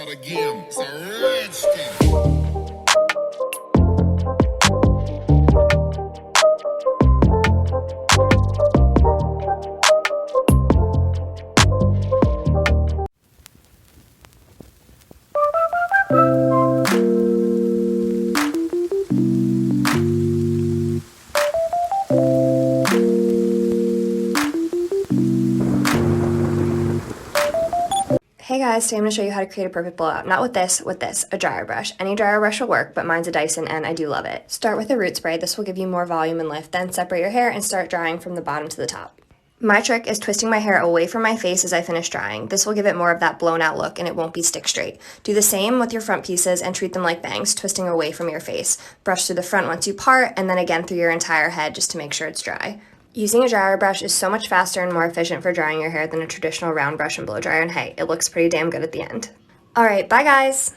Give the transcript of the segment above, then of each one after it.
start again. It's a redskin. Hey guys, today I'm going to show you how to create a perfect blowout. Not with this, a dryer brush. Any dryer brush will work, but mine's a Dyson and I do love it. Start with a root spray. This will give you more volume and lift. Then separate your hair and start drying from the bottom to the top. My trick is twisting my hair away from my face as I finish drying. This will give it more of that blown out look and it won't be stick straight. Do the same with your front pieces and treat them like bangs, twisting away from your face. Brush through the front once you part and then again through your entire head just to make sure it's dry. Using a dryer brush is so much faster and more efficient for drying your hair than a traditional round brush and blow dryer, and hey, it looks pretty damn good at the end. Alright, bye guys!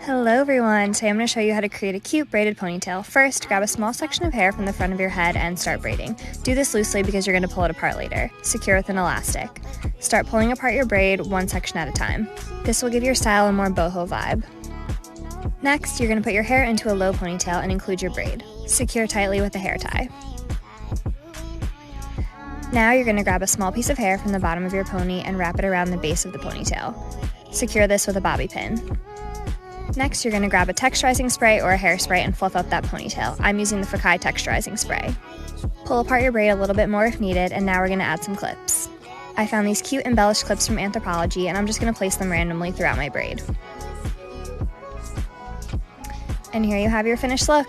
Hello everyone! Today I'm going to show you how to create a cute braided ponytail. First, grab a small section of hair from the front of your head and start braiding. Do this loosely because you're going to pull it apart later. Secure with an elastic. Start pulling apart your braid one section at a time. This will give your style a more boho vibe. Next, you're going to put your hair into a low ponytail and include your braid. Secure tightly with a hair tie. Now you're going to grab a small piece of hair from the bottom of your pony and wrap it around the base of the ponytail. Secure this with a bobby pin. Next, you're going to grab a texturizing spray or a hairspray and fluff up that ponytail. I'm using the Fakai texturizing spray. Pull apart your braid a little bit more if needed, and now we're going to add some clips. I found these cute embellished clips from Anthropologie, and I'm just going to place them randomly throughout my braid. And here you have your finished look.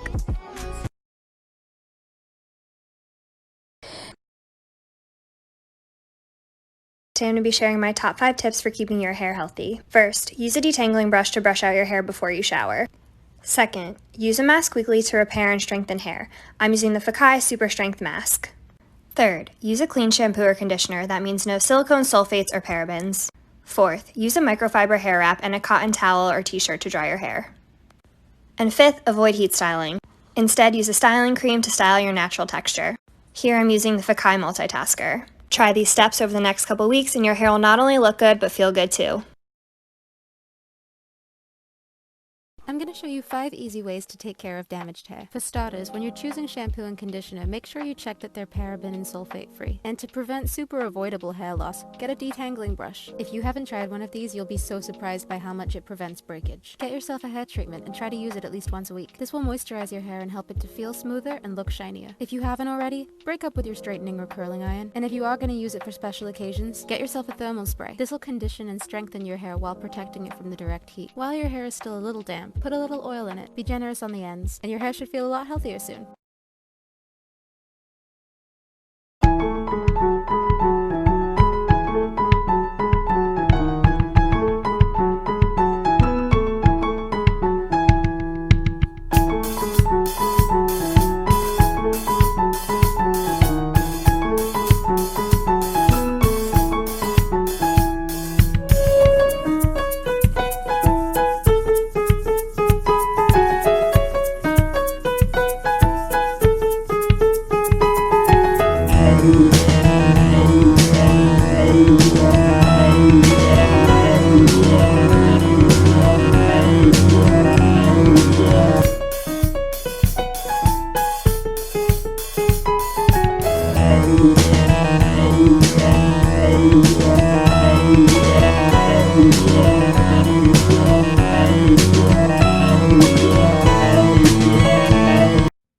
Today I'm going to be sharing my top 5 tips for keeping your hair healthy. First, use a detangling brush to brush out your hair before you shower. Second, use a mask weekly to repair and strengthen hair. I'm using the Fakai Super Strength Mask. Third, use a clean shampoo or conditioner. That means no silicone, sulfates, or parabens. Fourth, use a microfiber hair wrap and a cotton towel or t-shirt to dry your hair. And fifth, avoid heat styling. Instead, use a styling cream to style your natural texture. Here I'm using the Fakai Multitasker. Try these steps over the next couple weeks and your hair will not only look good, but feel good too. I'm going to show you 5 easy ways to take care of damaged hair. For starters, when you're choosing shampoo and conditioner, make sure you check that they're paraben and sulfate free. And to prevent super avoidable hair loss, get a detangling brush. If you haven't tried one of these, you'll be so surprised by how much it prevents breakage. Get yourself a hair treatment and try to use it at least once a week. This will moisturize your hair and help it to feel smoother and look shinier. If you haven't already, break up with your straightening or curling iron. And if you are going to use it for special occasions, get yourself a thermal spray. This will condition and strengthen your hair while protecting it from the direct heat. While your hair is still a little damp, put a little oil in it. Be generous on the ends, and your hair should feel a lot healthier soon.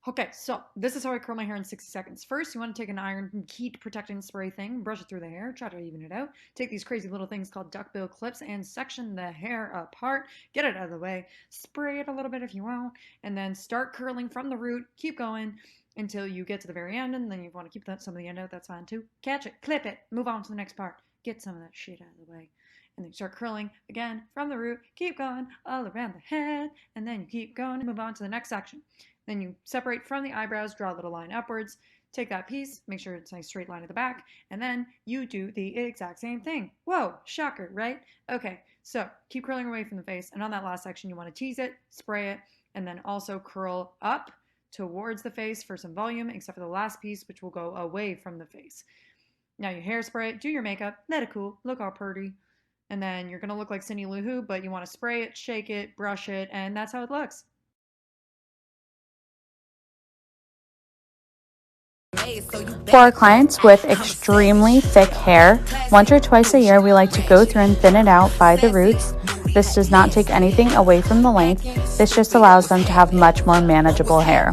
Okay, so this is how I curl my hair in 60 seconds. First, you want to take an iron heat protecting spray thing, brush it through the hair, try to even it out. Take these crazy little things called duckbill clips and section the hair apart. Get it out of the way. Spray it a little bit if you want, and then start curling from the root. Keep going until you get to the very end, and then you want to keep some of the end out. That's fine too. Catch it, clip it, move on to the next part. Get some of that shit out of the way. And then you start curling again from the root. Keep going all around the head, and then you keep going and move on to the next section. Then you separate from the eyebrows, draw a little line upwards, take that piece, make sure it's a nice straight line at the back, and then you do the exact same thing. Whoa, shocker, right? Okay, so keep curling away from the face, and on that last section, you want to tease it, spray it, and then also curl up towards the face for some volume, except for the last piece, which will go away from the face. Now you hairspray it, do your makeup, let it cool, look all pretty, and then you're going to look like Cindy Lou Who, but you want to spray it, shake it, brush it, and that's how it looks. For our clients with extremely thick hair, once or twice a year we like to go through and thin it out by the roots. This does not take anything away from the length. This just allows them to have much more manageable hair.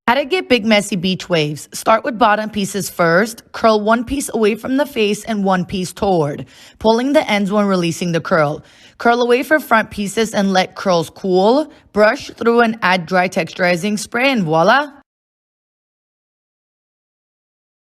How to get big messy beach waves. Start with bottom pieces first. Curl one piece away from the face and one piece toward, pulling the ends when releasing the curl. Curl away for front pieces and let curls cool. Brush through and add dry texturizing spray and voila!